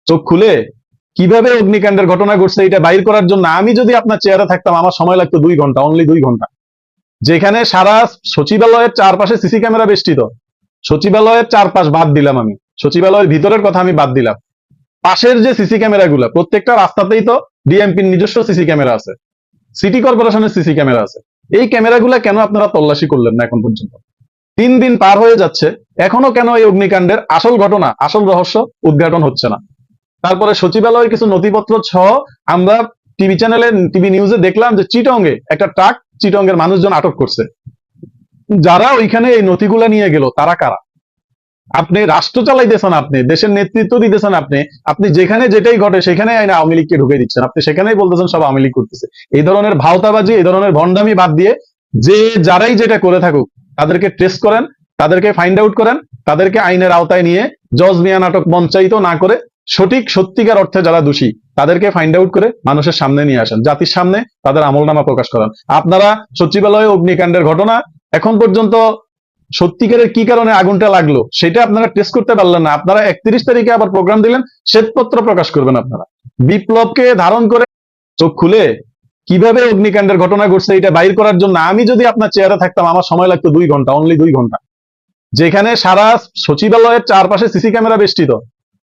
চোখ খুলে কিভাবে অগ্নিকাণ্ডের ঘটনা ঘটছে এটা বাইর করার জন্য আমি যদি আপনার চেয়ারে থাকতাম আমার সময় লাগতো 2 ঘন্টা, অনলি 2 ঘন্টা। যেখানে সারা সচিবালয়ের চারপাশে সিসি ক্যামেরা বেষ্টিত, সচিবালয়ের চারপাশ বাদ দিলাম, আমি সচিবালয়ের ভিতরের কথা আমি বাদ দিলাম, পাশের যে সিসি ক্যামেরা গুলা প্রত্যেকটা রাস্তাতেই তো ডিএমপির নিজস্ব সিসি ক্যামেরা আছে, সিটি কর্পোরেশনের সিসি ক্যামেরা আছে। এই ক্যামেরাগুলা কেন আপনারা তল্লাশি করলেন না এখন পর্যন্ত? 3 দিন পার হয়ে যাচ্ছে, এখনো কেন এই অগ্নিকাণ্ডের আসল ঘটনা, আসল রহস্য উদ্ঘাটন হচ্ছে না? তারপরে সচিবালয়ের কিছু নথিপত্র সহ আমরা টিভি চ্যানেলে, টিভি নিউজে দেখলাম যে চিটংয়ে একটা ট্রাক, চিটংয়ের মানুষজন আটক করছে। যারা ওইখানে এই নথিগুলা নিয়ে গেল তারা কারা? আপনি রাষ্ট্র চালাইতেছেন, আপনি দেশের নেতৃত্ব দিতেছেন, আপনি যেখানে যেটাই ঘটে সেখানে আইনা আওয়ামী লীগকে ঢুকে দিচ্ছেন, আপনি সেখানেই বলতেছেন সব আওয়ামী লীগ করতেছে। এই ধরনের ভাওতাবাজি, এই ধরনের ভণ্ডামি বাদ দিয়ে যে যারাই যেটা করে থাকুক তাদেরকে ট্রেস করেন, তাদেরকে ফাইন্ড আউট করেন, তাদেরকে আইনের আওতায় নিয়ে জজ মিয়া নাটক মঞ্চায়িত না করে সত্যিকার অর্থে যারা দোষী তাদেরকে ফাইন্ড আউট করে মানুষের সামনে নিয়ে আসেন, জাতির সামনে তাদের আমলনামা প্রকাশ করেন। আপনারা সচিবালয়ে অগ্নিকাণ্ডের ঘটনা এখন পর্যন্ত সত্যিকারের কি কারণে আগুনটা লাগলো সেটা আপনারা টেস্ট করতে পারলেন না। আপনারা 31 তারিখে আবার প্রোগ্রাম দিলেন, শ্বেতপত্র প্রকাশ করবেন। আপনারা বিপ্লবকে ধারণ করে চোখ খুলে কিভাবে অগ্নিকাণ্ডের ঘটনা ঘটছে এটা বাইর করার জন্য আমি যদি আপনার চেয়ারে থাকতাম আমার সময় লাগতো 2 ঘন্টা, অনলি 2 ঘন্টা। যেখানে সারা সচিবালয়ের চারপাশে সিসি ক্যামেরা বেষ্টিত,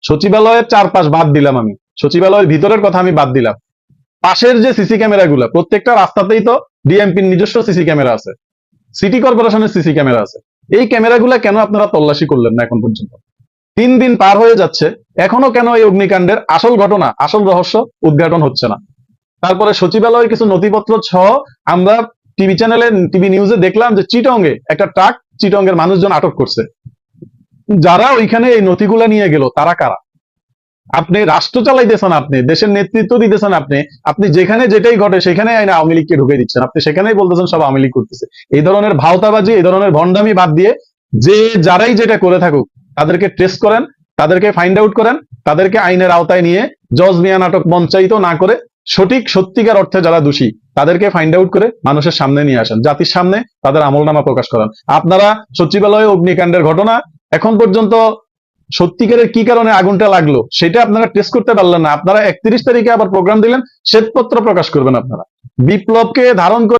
সচিবালয়ের চারপাশ বাদ দিলাম, আমি সচিবালয়ের ভিতরের কথা আমি বাদ দিলাম, পাশের যে সিসি ক্যামেরা গুলা প্রত্যেকটা রাস্তাতেই তো ডিএমপির নিজস্ব সিসি ক্যামেরা আছে, সিটি কর্পোরেশনের সিসি ক্যামেরা আছে। এই ক্যামেরাগুলা কেন আপনারা তল্লাশি করলেন না এখন পর্যন্ত? 3 দিন পার হয়ে যাচ্ছে, এখনো কেন এই অগ্নিকাণ্ডের আসল ঘটনা, আসল রহস্য উদ্ঘাটন হচ্ছে না? তারপরে সচিবালয়ের কিছু নথিপত্র সহ আমরা টিভি চ্যানেলে, টিভি নিউজে দেখলাম যে চিটংয়ে একটা ট্রাক, চিটংয়ের মানুষজন আটক করছে। যারা ওইখানে এই নথিগুলা নিয়ে গেল তারা কারা? আপনি রাষ্ট্র চালাইতেছেন, আপনি দেশের নেতৃত্ব দিতেছেন, আপনি যেখানে যেটাই ঘটে সেখানে আইনা আওয়ামী লীগকে ঢুকে দিচ্ছেন, আপনি সেখানেই বলতেছেন সব আওয়ামী লীগ করতেছে। এই ধরনের ভাওতাবাজি, এই ধরনের ভণ্ডামি বাদ দিয়ে যে যারাই যেটা করে থাকুক তাদেরকে ট্রেস করেন, তাদেরকে ফাইন্ড আউট করেন, তাদেরকে আইনের আওতায় নিয়ে জজ মিয়া নাটক মঞ্চায়িত না করে সত্যিকার অর্থে যারা দোষী তাদেরকে ফাইন্ড আউট করে মানুষের সামনে নিয়ে আসেন, জাতির সামনে তাদের আমলনামা প্রকাশ করেন। আপনারা সচিবালয়ে অগ্নিকাণ্ডের ঘটনা এখন পর্যন্ত সত্যিকারের কি কারণে আগুনটা লাগলো সেটা আপনারা টেস্ট করতে পারলেন না। আপনারা 31 তারিখে আবার প্রোগ্রাম দিলেন, শ্বেতপত্র প্রকাশ করবেন। আপনারা বিপ্লবকে ধারণ করে